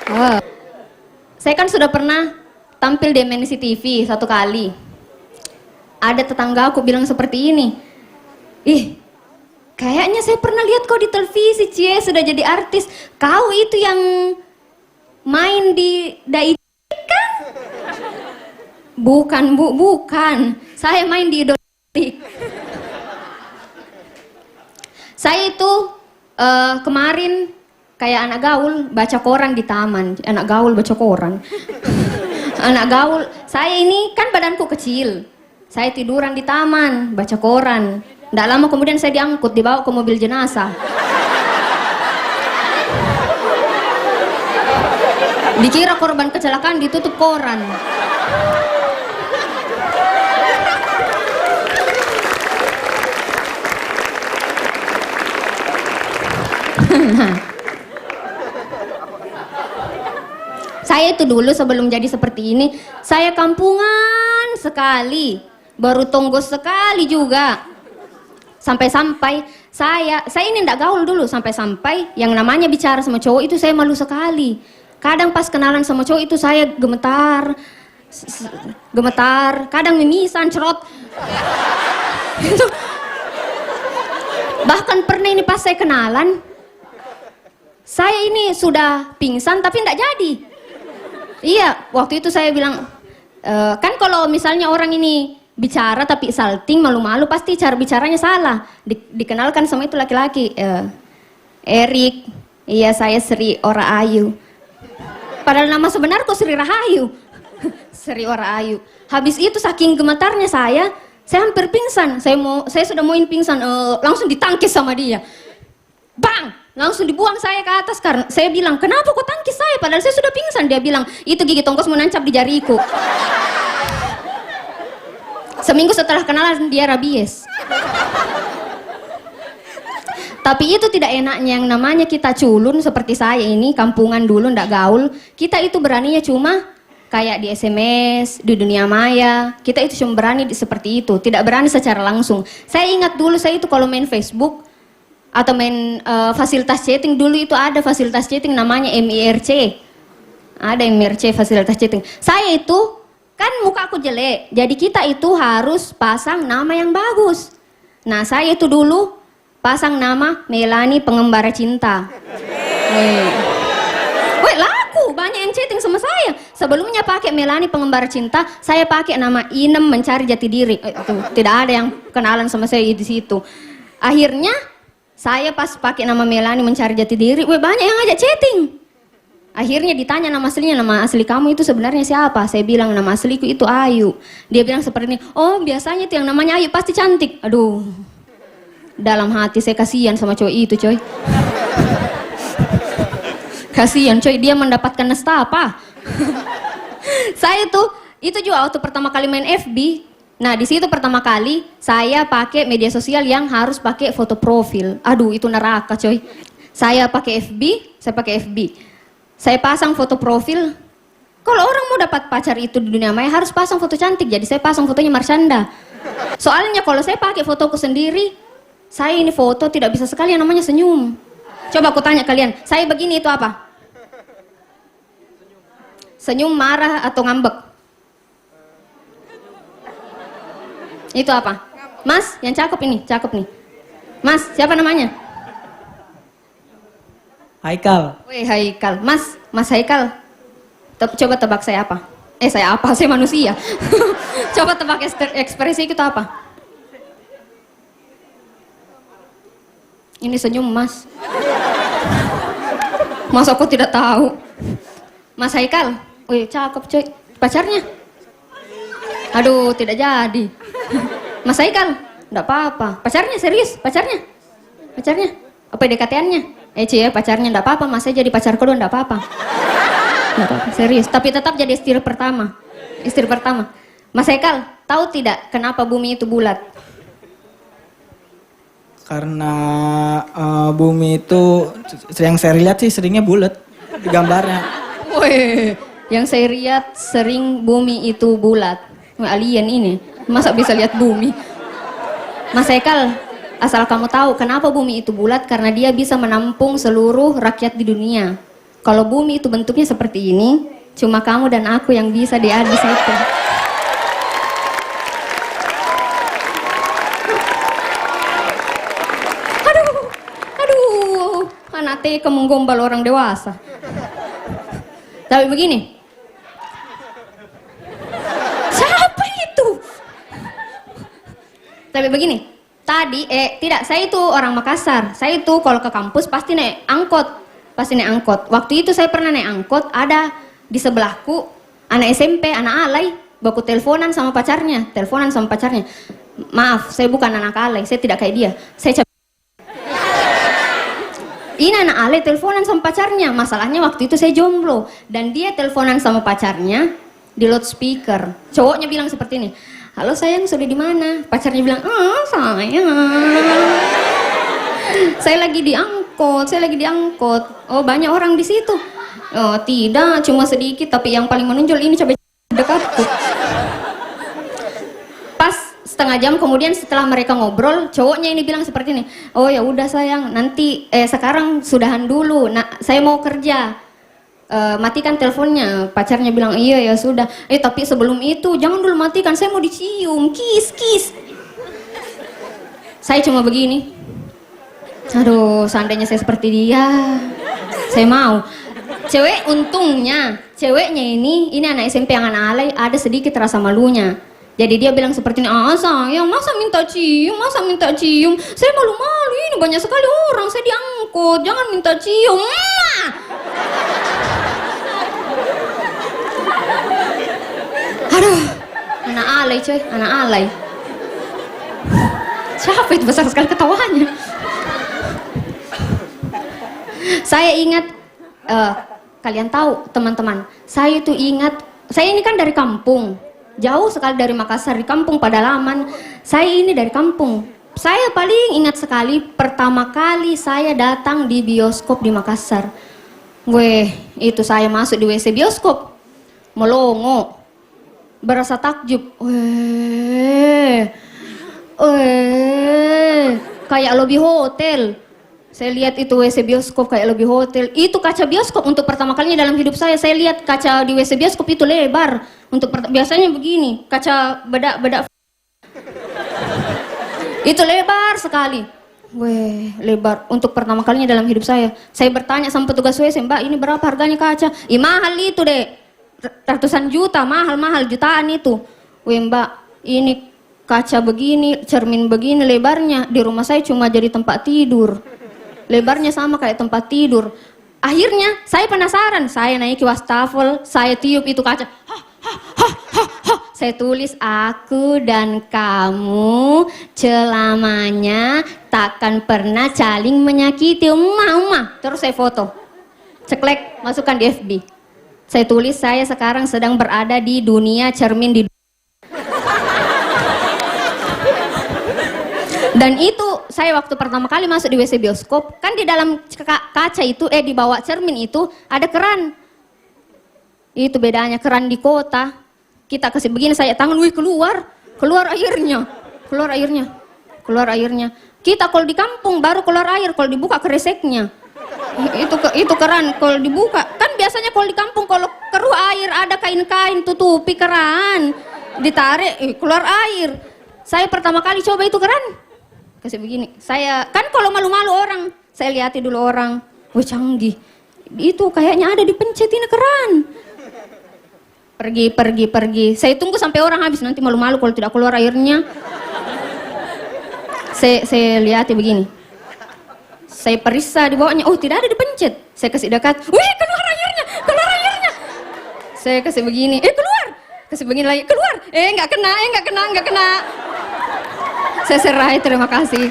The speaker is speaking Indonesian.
Oh. Saya kan sudah pernah tampil di MNC TV satu kali. Ada tetangga aku bilang seperti ini. Ih, kayaknya saya pernah lihat kau di televisi, Cie, sudah jadi artis. Kau itu yang main di Dai kan? Bukan, Bu, bukan. Saya main di Idolik. Saya itu kemarin kayak anak gaul baca koran di taman. Anak gaul baca koran. Anak gaul. Saya ini kan badanku kecil. Saya tiduran di taman baca koran. Nggak lama kemudian saya diangkut, dibawa ke mobil jenazah. Dikira korban kecelakaan, ditutup koran. Saya itu dulu sebelum jadi seperti ini, saya kampungan sekali, baru tonggos sekali juga. Sampai-sampai saya ini ndak gaul dulu, sampai-sampai yang namanya bicara sama cowok itu saya malu sekali. Kadang pas kenalan sama cowok itu saya gemetar, kadang mimisan, cerot. Bahkan pernah ini pas saya kenalan, saya ini sudah pingsan tapi ndak jadi. Iya, waktu itu saya bilang, kan kalau misalnya orang ini bicara tapi salting, malu-malu, pasti cara bicaranya salah. Dikenalkan sama itu laki-laki, Erik, iya saya Sri Ora Ayu. Padahal nama sebenarku Sri Rahayu. Sri Ora Ayu. Habis itu saking gemetarnya saya hampir pingsan. Saya sudah mauin pingsan, langsung ditangkis sama dia. Bang! Langsung dibuang saya ke atas karena saya bilang, kenapa kau tangkis saya? Padahal saya sudah pingsan. Dia bilang, itu gigi tongkos menancap di jariku. Seminggu setelah kenalan dia rabies. Tapi itu tidak enaknya yang namanya kita culun seperti saya ini, kampungan dulu ndak gaul. Kita itu beraninya cuma kayak di SMS, di dunia maya. Kita itu cuma berani seperti itu, tidak berani secara langsung. Saya ingat dulu saya itu kalau main Facebook atau main fasilitas chatting, dulu itu ada fasilitas chatting namanya MIRC. Ada MIRC fasilitas chatting. Saya itu kan muka aku jelek, jadi kita itu harus pasang nama yang bagus. Nah saya itu dulu pasang nama Melani Pengembara Cinta. Weh laku, banyak yang chatting sama saya. Sebelumnya pakai Melani Pengembara Cinta, saya pakai nama Inem Mencari Jati Diri. Tidak ada yang kenalan sama saya di situ. Akhirnya saya pas pakai nama Melani Mencari Jati Diri, banyak yang ngajak chatting. Akhirnya ditanya nama aslinya, nama asli kamu itu sebenarnya siapa? Saya bilang nama asliku itu Ayu. Dia bilang seperti ini, oh biasanya itu yang namanya Ayu pasti cantik. Aduh, dalam hati saya kasihan sama cowok itu coy. Kasihan coy, dia mendapatkan nestapa. Saya tuh, itu juga waktu pertama kali main FB. Nah di situ pertama kali saya pakai media sosial yang harus pakai foto profil. Aduh itu neraka coy. Saya pakai FB, saya pasang foto profil. Kalau orang mau dapat pacar itu di dunia maya harus pasang foto cantik. Jadi saya pasang fotonya Marshanda. Soalnya kalau saya pakai fotoku sendiri, saya ini foto tidak bisa sekali yang namanya senyum. Coba aku tanya kalian, saya begini itu apa? Senyum, marah atau ngambek? Itu apa? Mas, yang cakep ini, cakep nih. Mas, siapa namanya? Haikal. Wih, Haikal. Mas Haikal. Coba tebak saya apa? Saya apa? Saya manusia. Coba tebak ekspresi itu apa? Ini senyum, Mas. Mas aku tidak tahu. Mas Haikal. Wih, cakep cuy. Pacarnya? Aduh, tidak jadi. Mas Haikal, enggak apa-apa. Pacarnya serius? Pacarnya? Apa DKT-annya? Cie, pacarnya enggak apa-apa. Mas saya jadi pacar kedua enggak apa-apa. Enggak apa-apa, serius. Tapi tetap jadi istri pertama. Mas Haikal, tahu tidak kenapa bumi itu bulat? Karena bumi itu yang saya lihat sih seringnya bulat di gambarnya. Wih, yang saya lihat sering bumi itu bulat. Alien ini, masa bisa lihat bumi? Mas Haikal, asal kamu tahu kenapa bumi itu bulat, karena dia bisa menampung seluruh rakyat di dunia. Kalau bumi itu bentuknya seperti ini, cuma kamu dan aku yang bisa di situ. Aduh, anak TK menggombal orang dewasa. Tapi begini, siapa itu? Tapi begini, tadi tidak, saya itu orang Makassar. Saya itu kalau ke kampus pasti naik angkot. Waktu itu saya pernah naik angkot, ada di sebelahku anak SMP, anak alay, baku teleponan sama pacarnya. Maaf, saya bukan anak alay, saya tidak kayak dia. Ini anak alay teleponan sama pacarnya. Masalahnya waktu itu saya jomblo dan dia teleponan sama pacarnya di loudspeaker. Cowoknya bilang seperti ini, "Halo sayang, sudah di mana?" Pacarnya bilang, sayang, saya lagi di angkot. Oh, banyak orang di situ. Oh, tidak, cuma sedikit, tapi yang paling menonjol ini coba dekatku. Pas setengah jam kemudian setelah mereka ngobrol, cowoknya ini bilang seperti ini, "Oh ya udah sayang, nanti sekarang sudahan dulu. Nah, saya mau kerja. Matikan teleponnya." Pacarnya bilang, "Iya ya sudah. Tapi sebelum itu jangan dulu matikan, saya mau dicium, kiss." Saya cuma begini. Aduh, seandainya saya seperti dia, saya mau. Untungnya ceweknya ini anak SMP yang anak alay, ada sedikit rasa malunya. Jadi dia bilang seperti ini, sayang, masa minta cium? Saya malu-malu, ini banyak sekali orang, saya diangkut, jangan minta cium. Aduh, anak alay coy, anak alay. Siapa itu, besar sekali ketawanya. Saya ingat, kalian tahu teman-teman, saya itu ingat, saya ini kan dari kampung, jauh sekali dari Makassar, di kampung Padalaman. Saya ini dari kampung. Saya paling ingat sekali pertama kali saya datang di bioskop di Makassar. Itu saya masuk di WC bioskop, melongo, berasa takjub. Kayak lobby hotel. Saya lihat itu WC bioskop kayak lobby hotel. Itu kaca bioskop untuk pertama kalinya dalam hidup saya. Saya lihat kaca di WC bioskop itu lebar. Biasanya begini, kaca bedak. Itu lebar sekali. Lebar. Untuk pertama kalinya dalam hidup saya. Saya bertanya sama petugas WC, "Mbak, ini berapa harganya kaca?" Mahal itu deh. Ratusan juta, mahal jutaan itu. Mbak, ini kaca begini, cermin begini lebarnya. Di rumah saya cuma jadi tempat tidur. Lebarnya sama kayak tempat tidur. Akhirnya saya penasaran, saya naiki wastafel, saya tiup itu kaca. Saya tulis, "Aku dan kamu selamanya takkan pernah saling menyakiti." Terus saya foto, ceklek, masukkan di FB. Saya tulis, "Saya sekarang sedang berada di dunia cermin di." Dan itu saya waktu pertama kali masuk di WC bioskop, kan di dalam kaca itu, di bawah cermin itu ada keran. Itu bedanya keran di kota. Kita kasih begini, saya tangan, keluar airnya. Kita kalau di kampung baru keluar air, kalau dibuka kereseknya. Itu keran, kalau dibuka, kan biasanya kalau di kampung kalau keluar air ada kain-kain tutupi keran, ditarik, keluar air. Saya pertama kali coba itu keran. Kasih begini, saya kan kalau malu-malu orang, saya lihatin dulu orang, canggih, itu kayaknya ada dipencet ini keran. Pergi, saya tunggu sampai orang habis, nanti malu-malu kalau tidak keluar airnya. Saya lihatin begini, saya periksa di bawahnya, tidak ada dipencet. Saya kasih dekat, keluar airnya. Saya kasih begini, keluar, kasih begini lagi, keluar, nggak kena. Saya serai, terima kasih.